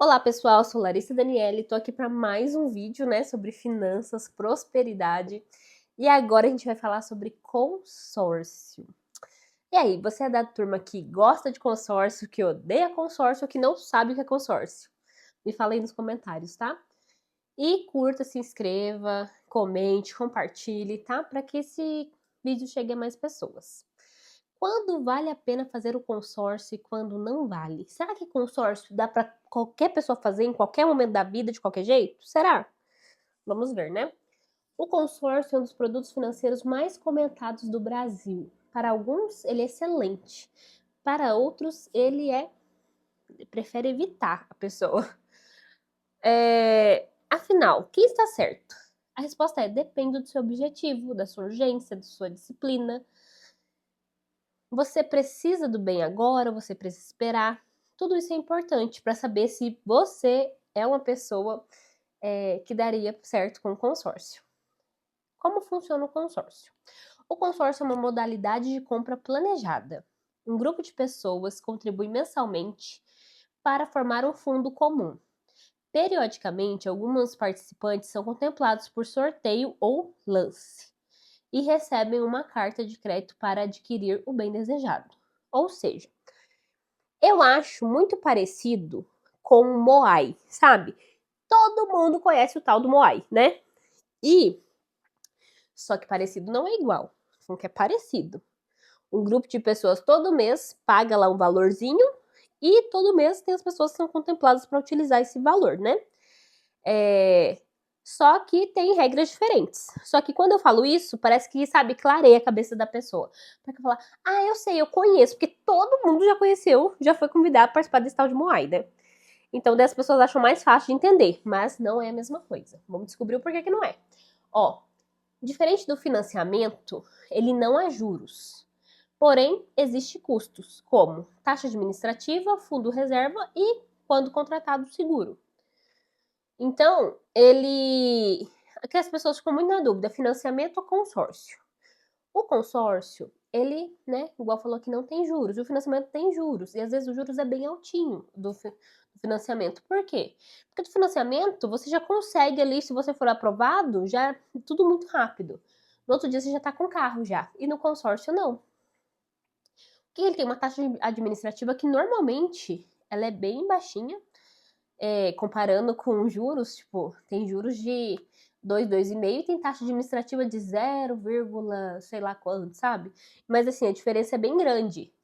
Olá pessoal, sou Larissa Daniele, tô aqui para mais um vídeo, sobre finanças, prosperidade. E agora a gente vai falar sobre consórcio. E aí, você é da turma que gosta de consórcio, que odeia consórcio ou que não sabe o que é consórcio? Me fala aí nos comentários, tá? E curta, se inscreva, comente, compartilhe, tá? Para que esse vídeo chegue a mais pessoas. Quando vale a pena fazer o consórcio e quando não vale? Será que consórcio dá para qualquer pessoa fazer em qualquer momento da vida, de qualquer jeito? Será? Vamos ver, né? O consórcio é um dos produtos financeiros mais comentados do Brasil. Para alguns, ele é excelente. Para outros, prefere evitar a pessoa. Afinal, quem está certo? A resposta é: depende do seu objetivo, da sua urgência, da sua disciplina. Você precisa do bem agora, você precisa esperar. Tudo isso é importante para saber se você é uma pessoa que daria certo com o consórcio. Como funciona o consórcio? O consórcio é uma modalidade de compra planejada. Um grupo de pessoas contribui mensalmente para formar um fundo comum. Periodicamente, alguns participantes são contemplados por sorteio ou lance e recebem uma carta de crédito para adquirir o bem desejado. Ou seja, eu acho muito parecido com o Moai, sabe? Todo mundo conhece o tal do Moai, né? Só que parecido não é igual, só que é parecido. Um grupo de pessoas todo mês paga lá um valorzinho e todo mês tem as pessoas que são contempladas para utilizar esse valor, né? Só que tem regras diferentes. Só que quando eu falo isso, parece que, sabe, clareia a cabeça da pessoa. Porque falar, eu sei, eu conheço, porque todo mundo já conheceu, já foi convidado a participar desse tal de Moai, né? Então, daí as pessoas acham mais fácil de entender, mas não é a mesma coisa. Vamos descobrir o porquê que não é. Diferente do financiamento, ele não há juros. Porém, existem custos, como taxa administrativa, fundo reserva e, quando contratado, seguro. Então, aqui as pessoas ficam muito na dúvida, financiamento ou consórcio? O consórcio, ele, igual falou que não tem juros, o financiamento tem juros, e às vezes os juros é bem altinho do financiamento. Por quê? Porque do financiamento, você já consegue ali, se você for aprovado, já tudo muito rápido. No outro dia você já tá com o carro já. E no consórcio, não. Porque ele tem uma taxa administrativa que normalmente ela é bem baixinha, comparando com juros, tipo, tem juros de 2, 2,5 e tem taxa administrativa de 0, sei lá quanto, sabe? Mas assim, a diferença é bem grande.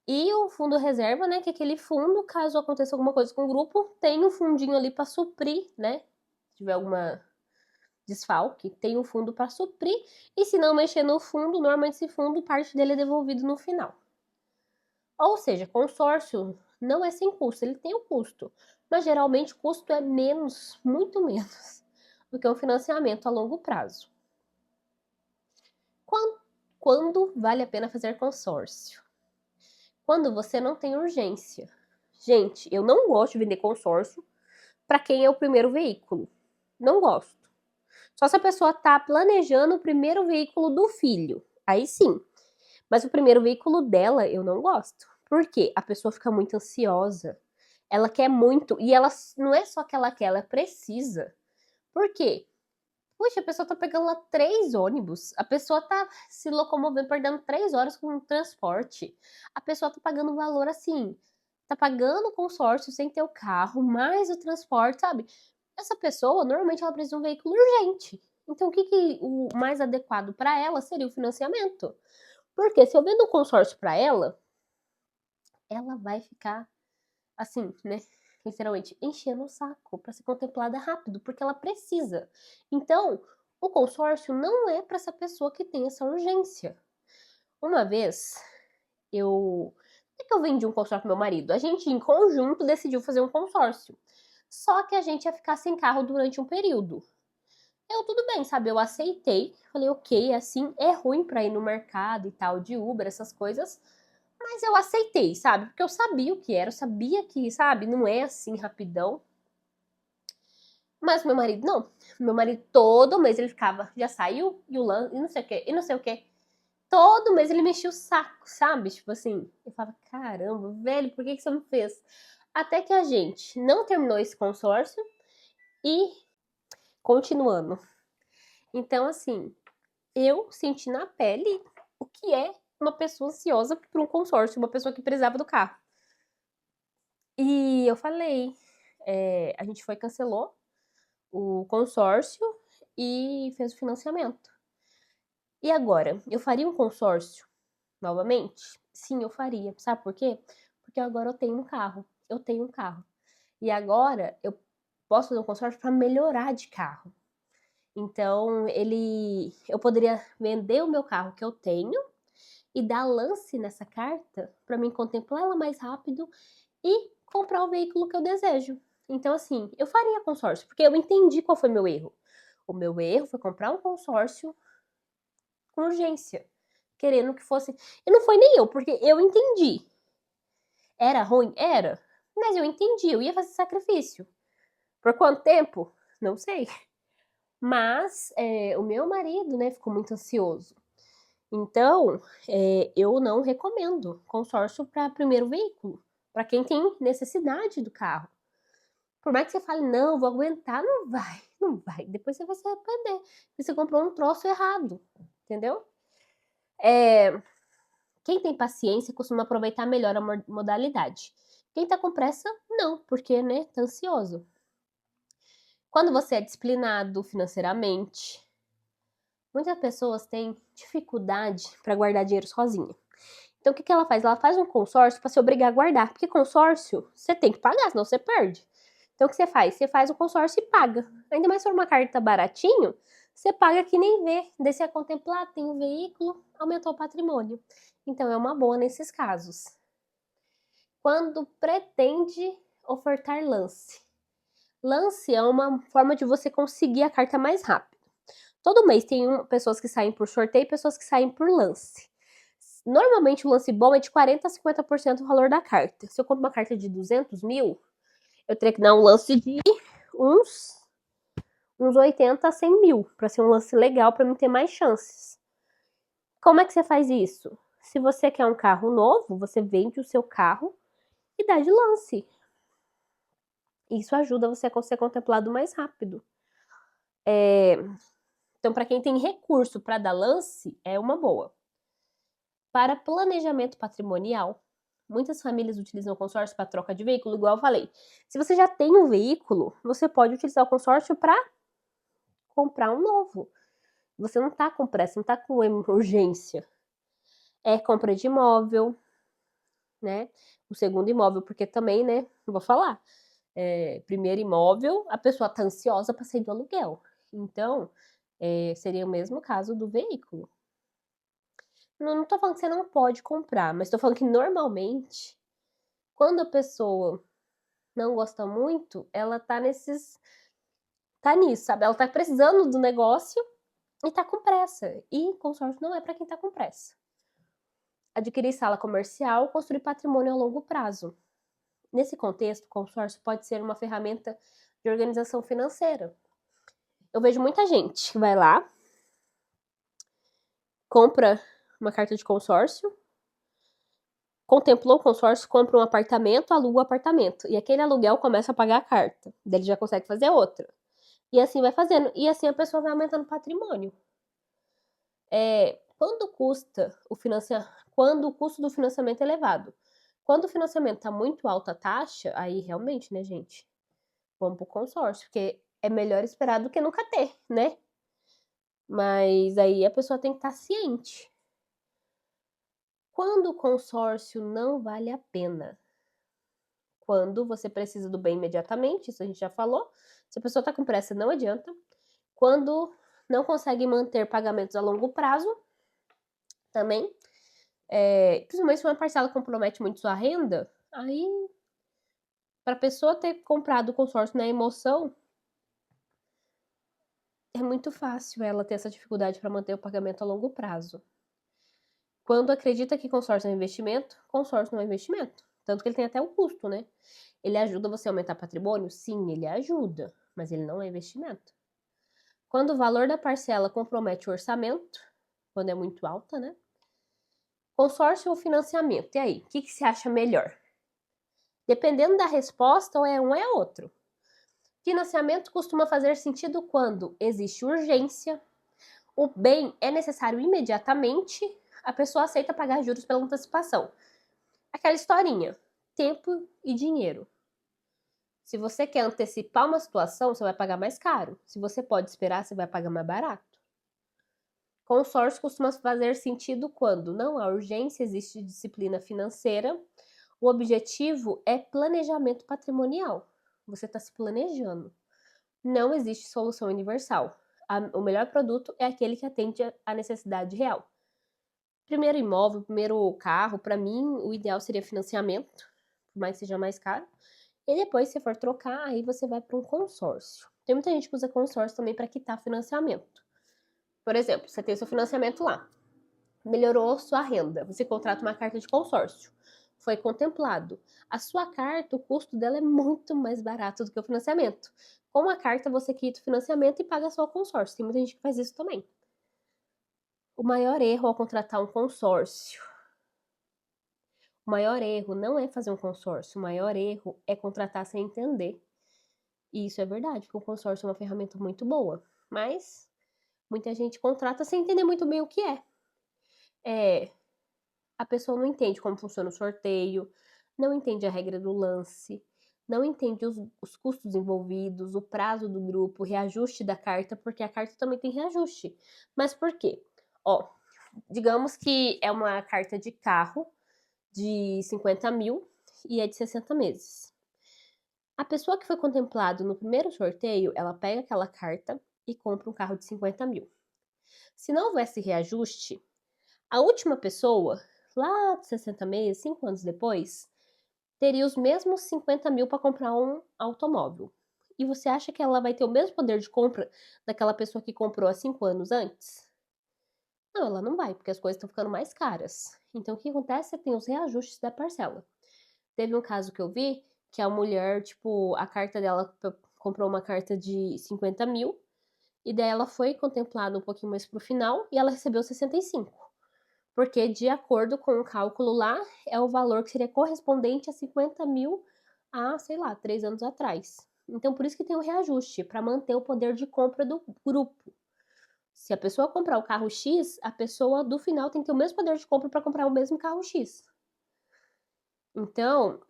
E o fundo reserva, né, que é aquele fundo, caso aconteça alguma coisa com o grupo, tem um fundinho ali para suprir, né? Se tiver alguma desfalque, tem um fundo para suprir. E se não mexer no fundo, normalmente esse fundo, parte dele é devolvido no final. Ou seja, consórcio não é sem custo, ele tem um custo. Mas geralmente o custo é menos, muito menos, do que um financiamento a longo prazo. Quando vale a pena fazer consórcio? Quando você não tem urgência. Gente, eu não gosto de vender consórcio para quem é o primeiro veículo. Não gosto. Só se a pessoa tá planejando o primeiro veículo do filho. Aí sim. Mas o primeiro veículo dela eu não gosto. Por quê? A pessoa fica muito ansiosa. Ela quer muito. E ela não é só que ela quer, ela precisa. Por quê? Puxa, a pessoa tá pegando lá 3 ônibus. A pessoa tá se locomovendo, perdendo 3 horas com o transporte. A pessoa tá pagando um valor assim. Tá pagando o consórcio sem ter o carro, mais o transporte, sabe? Essa pessoa, normalmente, ela precisa de um veículo urgente. Então, o mais adequado para ela seria o financiamento. Porque se eu vendo um consórcio para ela vai ficar assim, né? Literalmente enchendo o saco para ser contemplada rápido, porque ela precisa. Então, o consórcio não é para essa pessoa que tem essa urgência. Uma vez, eu vendi um consórcio pro meu marido. A gente, em conjunto, decidiu fazer um consórcio. Só que a gente ia ficar sem carro durante um período. Tudo bem, sabe? Eu aceitei. Falei, ok, assim, é ruim pra ir no mercado e tal, de Uber, essas coisas. Mas eu aceitei, sabe? Porque eu sabia o que era, eu sabia que, sabe, não é assim rapidão. Mas meu marido não. Meu marido todo mês ele ficava, já saiu, e o e não sei o que, e não sei o que. Todo mês ele mexia o saco, sabe? Tipo assim, eu falava, caramba, velho, por que você não fez? Até que a gente não terminou esse consórcio e continuando. Então, assim, eu senti na pele o que é uma pessoa ansiosa por um consórcio, uma pessoa que precisava do carro. E eu falei, a gente cancelou o consórcio e fez o financiamento. E agora, eu faria um consórcio novamente? Sim, eu faria. Sabe por quê? Porque agora eu tenho um carro. Eu tenho um carro. E agora eu posso fazer um consórcio para melhorar de carro. Então, eu poderia vender o meu carro que eu tenho e dar lance nessa carta para mim contemplar ela mais rápido e comprar o veículo que eu desejo. Então, assim, eu faria consórcio, porque eu entendi qual foi meu erro. O meu erro foi comprar um consórcio com urgência, querendo que fosse. E não foi nem eu, porque eu entendi. Era ruim? Era. Mas eu entendi, eu ia fazer sacrifício. Por quanto tempo? Não sei. Mas o meu marido, né, ficou muito ansioso. Então, eu não recomendo consórcio para primeiro veículo, para quem tem necessidade do carro. Por mais que você fale, não, vou aguentar, não vai, não vai. Depois você vai se arrepender. Você comprou um troço errado, entendeu? Quem tem paciência costuma aproveitar melhor a modalidade. Quem tá com pressa, não, porque, né, tá ansioso. Quando você é disciplinado financeiramente, muitas pessoas têm dificuldade para guardar dinheiro sozinha. Então, o que ela faz? Ela faz um consórcio para se obrigar a guardar, porque consórcio você tem que pagar, senão você perde. Então, o que você faz? Você faz o consórcio e paga. Ainda mais se for uma carta baratinho, você paga que nem vê. Daí você é contemplado, tem um veículo, aumentou o patrimônio. Então, é uma boa nesses casos. Quando pretende ofertar lance. Lance é uma forma de você conseguir a carta mais rápido. Todo mês tem pessoas que saem por sorteio e pessoas que saem por lance. Normalmente o lance bom é de 40% a 50% do valor da carta. Se eu compro uma carta de 200 mil, eu teria que dar um lance de uns 80 a 100 mil, para ser um lance legal, para mim ter mais chances. Como é que você faz isso? Se você quer um carro novo, você vende o seu carro e dá de lance. Isso ajuda você a ser contemplado mais rápido. Então, para quem tem recurso para dar lance, é uma boa. Para planejamento patrimonial, muitas famílias utilizam o consórcio para troca de veículo, igual eu falei. Se você já tem um veículo, você pode utilizar o consórcio para comprar um novo. Você não está com pressa, não está com urgência. É compra de imóvel, né? O segundo imóvel, porque também, né? Vou falar. Primeiro imóvel, a pessoa está ansiosa para sair do aluguel. Então, seria o mesmo caso do veículo. Não tô falando que você não pode comprar, mas tô falando que normalmente, quando a pessoa não gosta muito, ela tá nisso, sabe? Ela tá precisando do negócio e tá com pressa. E consórcio não é para quem tá com pressa. Adquirir sala comercial, construir patrimônio a longo prazo. Nesse contexto, o consórcio pode ser uma ferramenta de organização financeira. Eu vejo muita gente que vai lá, compra uma carta de consórcio, contemplou o consórcio, compra um apartamento, aluga o apartamento. E aquele aluguel começa a pagar a carta. Daí ele já consegue fazer outra. E assim vai fazendo. E assim a pessoa vai aumentando o patrimônio. Quando o custo do financiamento é elevado. Quando o financiamento está muito alta a taxa, aí realmente, né, gente? Vamos pro consórcio, porque é melhor esperar do que nunca ter, né? Mas aí a pessoa tem que estar ciente. Quando o consórcio não vale a pena? Quando você precisa do bem imediatamente, isso a gente já falou. Se a pessoa está com pressa, não adianta. Quando não consegue manter pagamentos a longo prazo, também. Principalmente se uma parcela compromete muito sua renda, aí, para a pessoa ter comprado o consórcio na emoção, é muito fácil ela ter essa dificuldade para manter o pagamento a longo prazo. Quando acredita que consórcio é um investimento, consórcio não é investimento. Tanto que ele tem até o custo, né? Ele ajuda você a aumentar patrimônio? Sim, ele ajuda, mas ele não é investimento. Quando o valor da parcela compromete o orçamento, quando é muito alta, né? Consórcio ou financiamento? E aí, o que você acha melhor? Dependendo da resposta, ou é um ou é outro. Financiamento costuma fazer sentido quando existe urgência, o bem é necessário imediatamente, a pessoa aceita pagar juros pela antecipação. Aquela historinha, tempo e dinheiro. Se você quer antecipar uma situação, você vai pagar mais caro. Se você pode esperar, você vai pagar mais barato. Consórcio costuma fazer sentido quando não há urgência, existe disciplina financeira. O objetivo é planejamento patrimonial. Você está se planejando. Não existe solução universal. O melhor produto é aquele que atende à necessidade real. Primeiro imóvel, primeiro carro, para mim, o ideal seria financiamento, por mais que seja mais caro. E depois, se for trocar, aí você vai para um consórcio. Tem muita gente que usa consórcio também para quitar financiamento. Por exemplo, você tem seu financiamento lá, melhorou sua renda, você contrata uma carta de consórcio, foi contemplado. A sua carta, o custo dela é muito mais barato do que o financiamento. Com a carta, você quita o financiamento e paga só o consórcio. Tem muita gente que faz isso também. O maior erro ao contratar um consórcio. O maior erro não é fazer um consórcio, o maior erro é contratar sem entender. E isso é verdade, porque o consórcio é uma ferramenta muito boa, mas muita gente contrata sem entender muito bem o que é. A pessoa não entende como funciona o sorteio, não entende a regra do lance, não entende os custos envolvidos, o prazo do grupo, o reajuste da carta, porque a carta também tem reajuste. Mas por quê? Ó, digamos que é uma carta de carro de 50 mil e é de 60 meses. A pessoa que foi contemplada no primeiro sorteio, ela pega aquela carta e compra um carro de 50 mil. Se não houvesse reajuste, a última pessoa, lá de 60 meses, 5 anos depois, teria os mesmos 50 mil para comprar um automóvel. E você acha que ela vai ter o mesmo poder de compra daquela pessoa que comprou há 5 anos antes? Não, ela não vai, porque as coisas estão ficando mais caras. Então, o que acontece é que tem os reajustes da parcela. Teve um caso que eu vi que a mulher, tipo, a carta dela comprou uma carta de 50 mil e daí ela foi contemplada um pouquinho mais pro final e ela recebeu 65. Porque, de acordo com o cálculo lá, é o valor que seria correspondente a 50 mil há, sei lá, 3 anos atrás. Então, por isso que tem o reajuste, para manter o poder de compra do grupo. Se a pessoa comprar o carro X, a pessoa do final tem que ter o mesmo poder de compra para comprar o mesmo carro X. Então,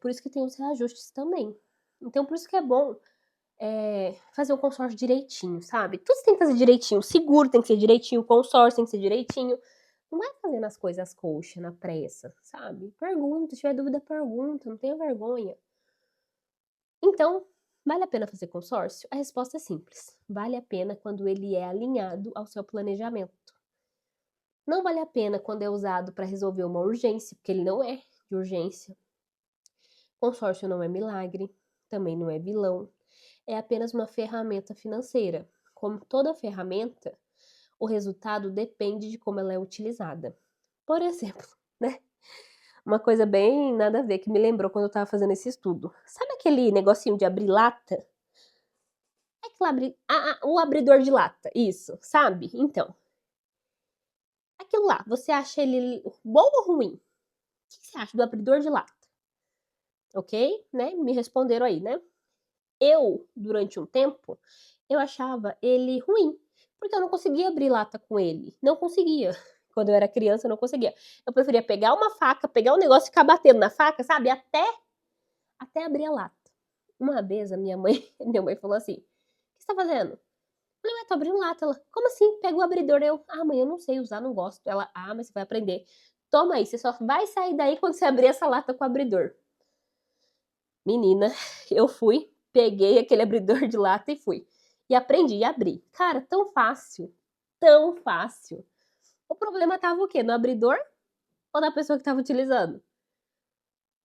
por isso que tem os reajustes também. Então, por isso que é bom fazer o consórcio direitinho, sabe? Tudo tem que fazer direitinho. O seguro tem que ser direitinho, o consórcio tem que ser direitinho. Não vai fazendo as coisas coxa, na pressa, sabe? Pergunta, se tiver dúvida, pergunta, não tenha vergonha. Então, vale a pena fazer consórcio? A resposta é simples. Vale a pena quando ele é alinhado ao seu planejamento. Não vale a pena quando é usado para resolver uma urgência, porque ele não é de urgência. Consórcio não é milagre, também não é vilão. É apenas uma ferramenta financeira. Como toda ferramenta, o resultado depende de como ela é utilizada. Por exemplo, né? Uma coisa bem nada a ver que me lembrou quando eu tava fazendo esse estudo. Sabe aquele negocinho de abrir lata? É aquele o abridor de lata, isso, sabe? Então, aquilo lá, você acha ele bom ou ruim? O que você acha do abridor de lata? Ok? Né? Me responderam aí, né? Eu, durante um tempo, eu achava ele ruim, porque eu não conseguia abrir lata com ele. Não conseguia. Quando eu era criança, eu não conseguia. Eu preferia pegar uma faca, pegar um negócio e ficar batendo na faca, sabe? Até abrir a lata. Uma vez, minha mãe falou assim, o que você tá fazendo? Eu falei, ué, tô abrindo lata. Ela, como assim? Pega o abridor. Eu, mãe, eu não sei usar, não gosto. Ela, mas você vai aprender. Toma aí, você só vai sair daí quando você abrir essa lata com o abridor. Menina, eu fui, peguei aquele abridor de lata e fui. E aprendi a abrir. Cara, tão fácil. Tão fácil. O problema tava o quê? No abridor ou na pessoa que tava utilizando?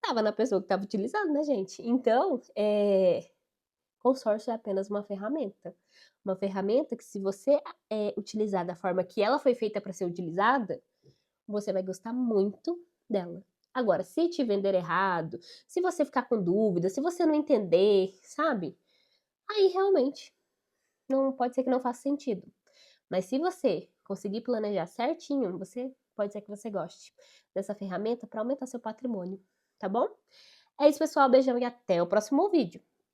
Tava na pessoa que tava utilizando, né, gente? Então, consórcio é apenas uma ferramenta. Uma ferramenta que, se você utilizar da forma que ela foi feita para ser utilizada, você vai gostar muito dela. Agora, se te vender errado, se você ficar com dúvida, se você não entender, sabe? Aí realmente não pode ser que não faça sentido. Mas se você conseguir planejar certinho, pode ser que você goste dessa ferramenta para aumentar seu patrimônio, tá bom? É isso, pessoal. Beijão e até o próximo vídeo.